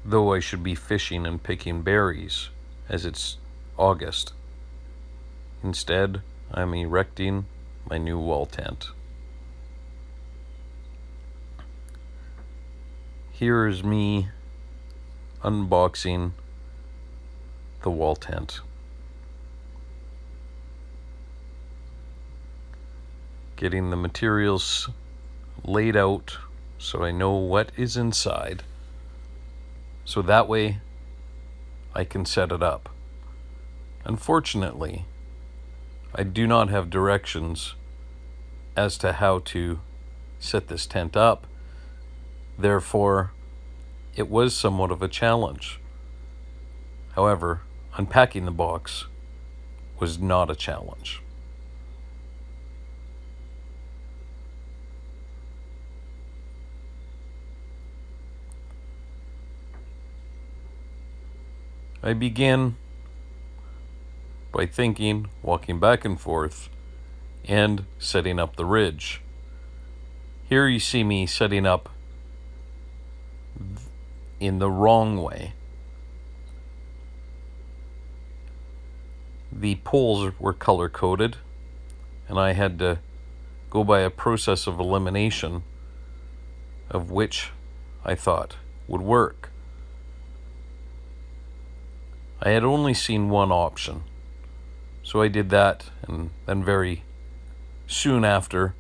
though I should be fishing and picking berries, as it's August. Instead, I'm erecting my new wall tent. Here is me unboxing the wall tent. Getting the materials laid out so I know what is inside. So that way I can set it up. Unfortunately, I do not have directions as to how to set this tent up. Therefore, it was somewhat of a challenge. However, unpacking the box was not a challenge. I began by thinking, walking back and forth, and setting up the ridge. Here you see me setting up in the wrong way. The poles were color-coded, and I had to go by a process of elimination of which I thought would work. I had only seen one option, so I did that, and then very soon after,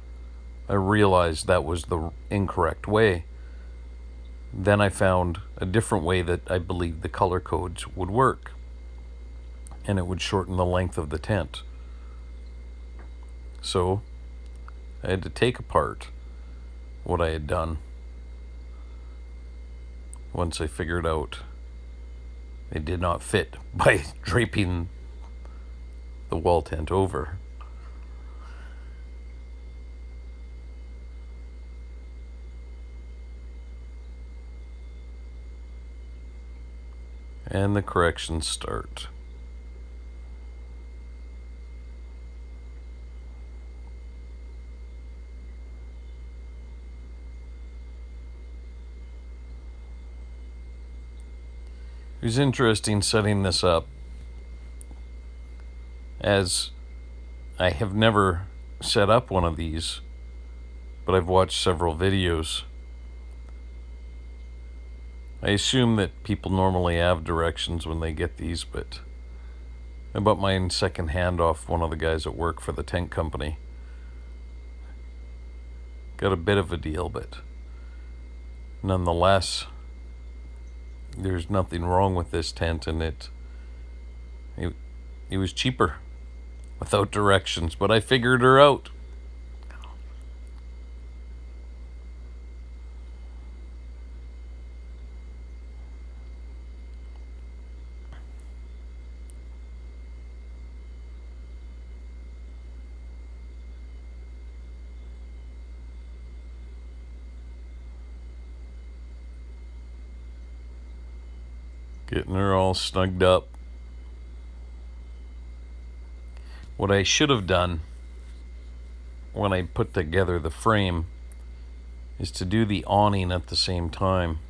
I realized that was the incorrect way. Then I found a different way that I believed the color codes would work, and it would shorten the length of the tent. So I had to take apart what I had done once I figured out it did not fit by draping the wall tent over. And the corrections start. It was interesting setting this up, as I have never set up one of these, but I've watched several videos. I assume that people normally have directions when they get these, but I bought mine secondhand off one of the guys at work for the tent company. Got a bit of a deal, but nonetheless, there's nothing wrong with this tent, and it was cheaper without directions, but I figured her out. Getting her all snugged up. What I should have done when I put together the frame is to do the awning at the same time.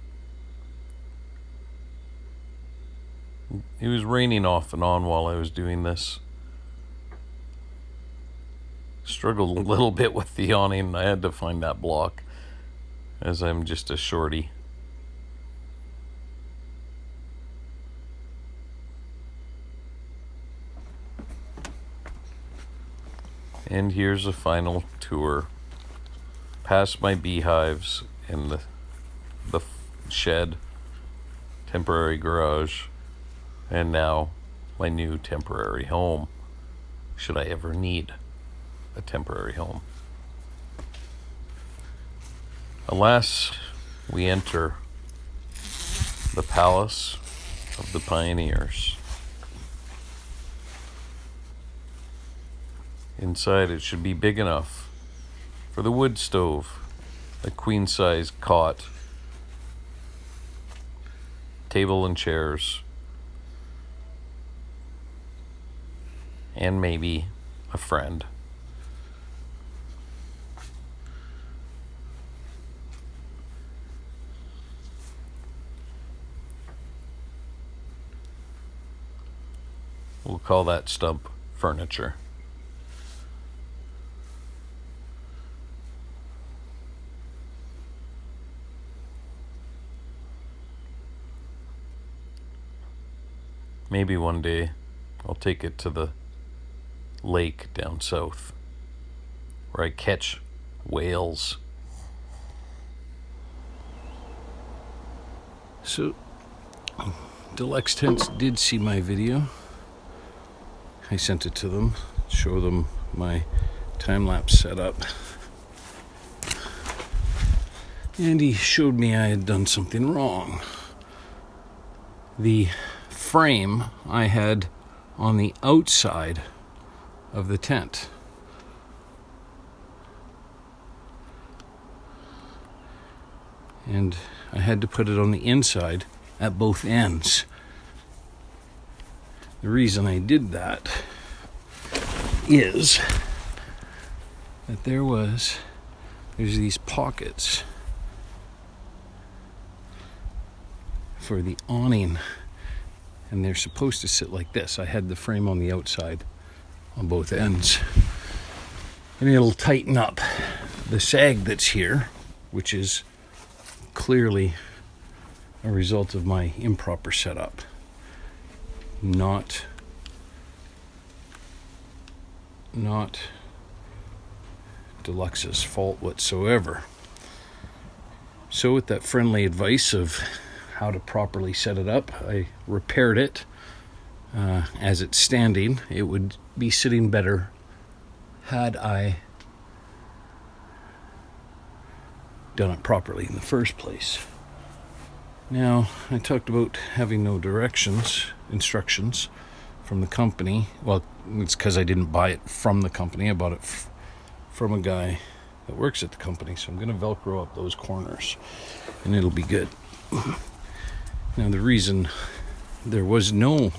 It was raining off and on while I was doing this. Struggled a little bit with the awning. I had to find that block, as I'm just a shorty. And here's a final tour past my beehives in the shed, temporary garage, and now my new temporary home, should I ever need a temporary home. Alas, we enter the palace of the pioneers. Inside it should be big enough for the wood stove, a queen-size cot, table and chairs, and maybe a friend. We'll call that stump furniture. Maybe one day I'll take it to the lake down south where I catch whales. So, Deluxe Tents did see my video. I sent it to them, show them my time-lapse setup. And he showed me I had done something wrong. The frame I had on the outside of the tent. And I had to put it on the inside at both ends. The reason I did that is that there's these pockets for the awning, and they're supposed to sit like this. I had the frame on the outside on both ends, and it'll tighten up the sag that's here, which is clearly a result of my improper setup, not Deluxe's fault whatsoever. So with that friendly advice of how to properly set it up, I repaired it. As it's standing, it would be sitting better had I done it properly in the first place. Now, I talked about having no instructions from the company. Well, it's because I didn't buy it from the company. I bought it from a guy that works at the company. So I'm going to Velcro up those corners, and it'll be good. Now, the reason there was no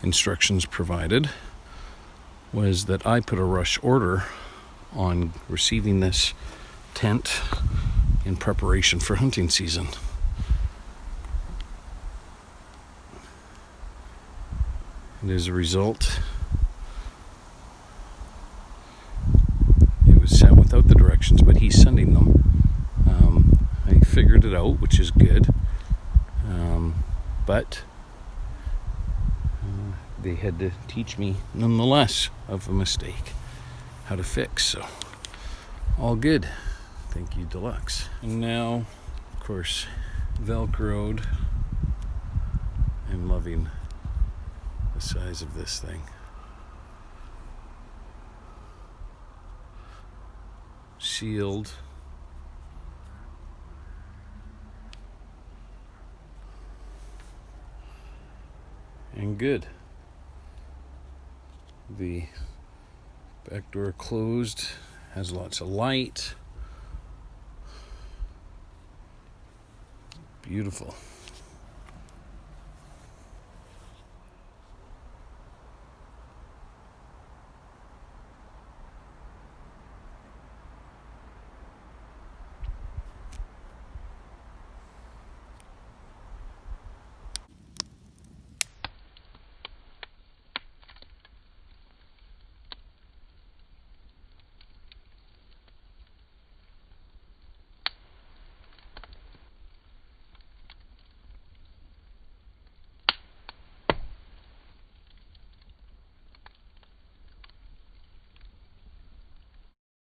instructions provided was that I put a rush order on receiving this tent in preparation for hunting season. And as a result, it was sent without the directions, but he's sending them. I figured it out, which is good. But they had to teach me, nonetheless, of a mistake, how to fix. So, all good. Thank you, Deluxe. And now, of course, Velcroed. I'm loving the size of this thing. Sealed. And good. The back door closed, has lots of light. Beautiful.